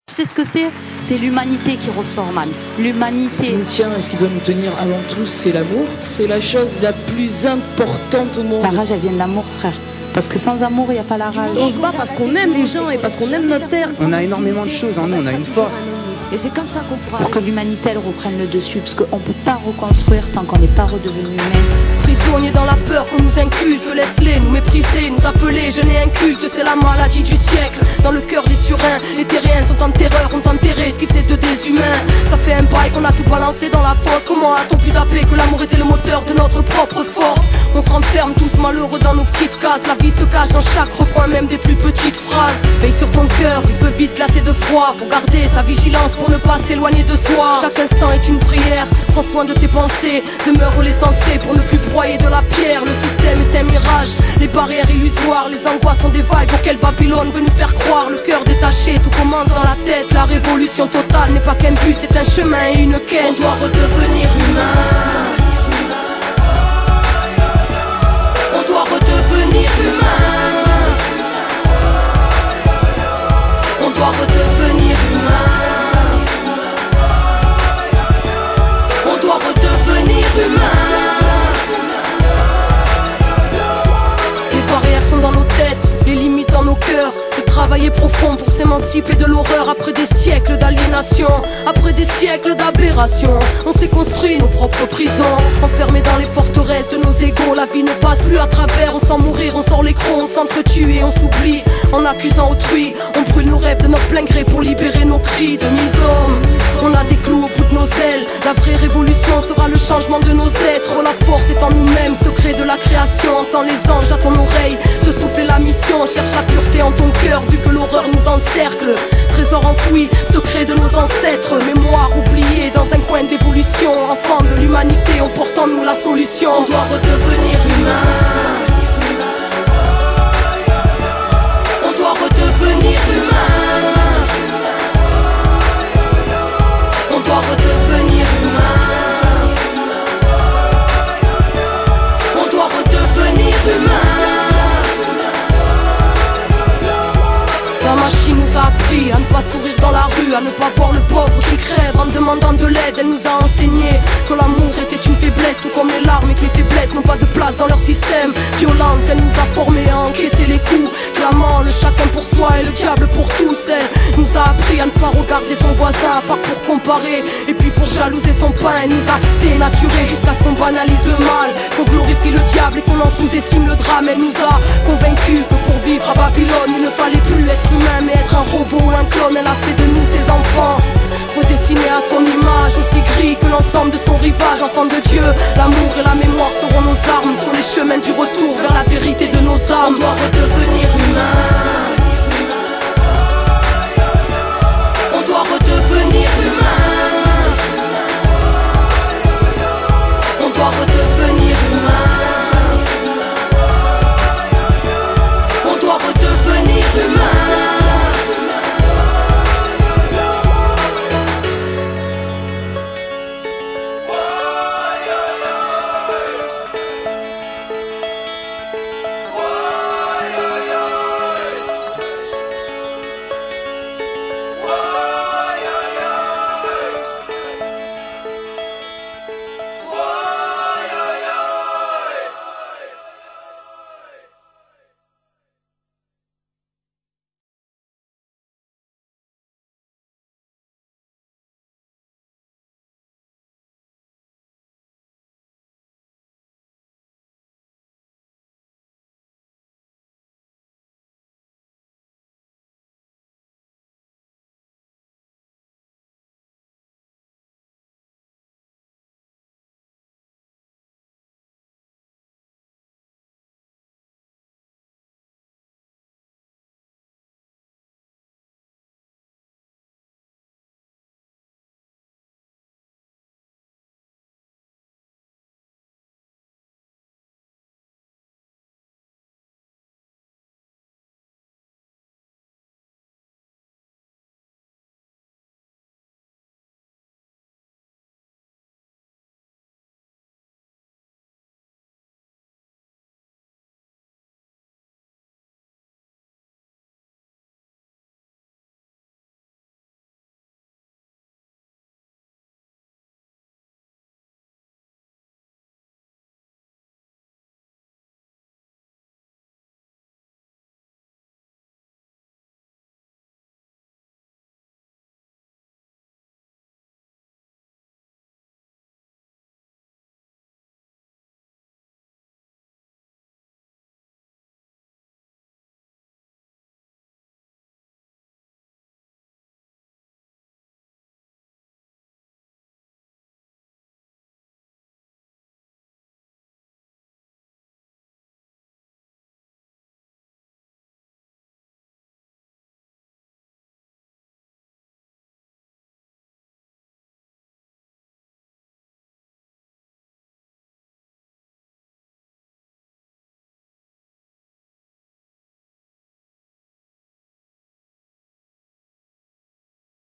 Tu sais ce que c'est? C'est l'humanité qui ressort, man. L'humanité. Ce qui nous tient et ce qui doit nous tenir avant tout, c'est l'amour. C'est la chose la plus importante au monde. La rage, elle vient de l'amour, frère. Parce que sans amour, il n'y a pas la rage. On se bat parce qu'on aime les gens et parce qu'on aime notre terre. On a énormément de choses en nous, on a une force. Et c'est comme ça qu'on pourra... Pour que l'humanité, elle reprenne le dessus. Parce qu'on ne peut pas reconstruire tant qu'on n'est pas redevenu humain. Prisonniers dans la peur qu'on nous inculque, laisse-les nous mépriser, nous appeler jeunes et incultes, c'est la maladie du siècle. Dans le cœur des surins, les terriens sont en terreur, ont enterré ce qu'ils faisaient de des humains. Ça fait un bail qu'on a tout balancé dans la fosse. Comment a-t-on pu zapper que l'amour était le moteur de notre propre force? On se renferme tous malheureux dans nos petites cases. La vie se cache dans chaque recoin, même des plus petites phrases. Veille sur ton cœur, il peut vite glacer de froid. Faut garder sa vigilance pour ne pas s'éloigner de soi. Chaque instant est une prière, prends soin de tes pensées. Demeure l'essentiel pour ne plus broyer de la pierre. Le système est un mirage, les barrières illusoires. Les angoisses sont des vagues auxquelles Babylone veut nous faire croire. Le cœur détaché, tout commence dans la tête. La révolution totale n'est pas qu'un but, c'est un chemin et une quête. On doit redevenir humain. On doit redevenir humain. On doit redevenir humain. On doit redevenir humain. Les barrières sont dans nos têtes, les limites dans nos cœurs. Le travail est profond pour s'émanciper de l'horreur. Après des siècles d'aliénation, après des siècles d'aberration, on s'est construit nos propres prisons, enfermés dans les forteresses de nos égos. La vie ne passe plus à travers, on sent mourir, on sort les crocs, on s'entretue et on s'oublie en accusant autrui. On brûle nos rêves de notre plein gré pour libérer nos cris de misommes. On a des clous au bout de nos ailes. La vraie révolution sera le changement de nos êtres. La force est en nous-mêmes, secret de la création. Entends les anges à ton oreille te souffler la mission. Cherche la pureté en ton cœur vu que l'horreur nous encercle. Trésor enfoui, secret de nos ancêtres. Mémoire oubliée dans un coin d'évolution. Enfants de l'humanité, on porte en nous la solution. On doit redevenir humain. On doit redevenir humain. On doit redevenir humain. On doit redevenir humain. La machine nous a appris à ne pas sourire dans la rue, à ne pas voir le pauvre qui crève en demandant de l'aide. Elle nous a enseigné que l'amour était une faiblesse, tout comme les larmes et que les faiblesses n'ont pas de place dans leur système violent. Elle nous a formés à encaisser les coups, clamant le chacun pour soi et le diable pour tous. Elle nous a appris à ne pas regarder son voisin, à part pour comparer, et puis pour jalouser son pain. Elle nous a dénaturés jusqu'à ce qu'on banalise le mal, qu'on glorifie le diable et qu'on en sous-estime le drame. Elle nous a convaincus que pour vivre à Babylone, il ne fallait plus être humain mais être un robot ou un clone. Elle a fait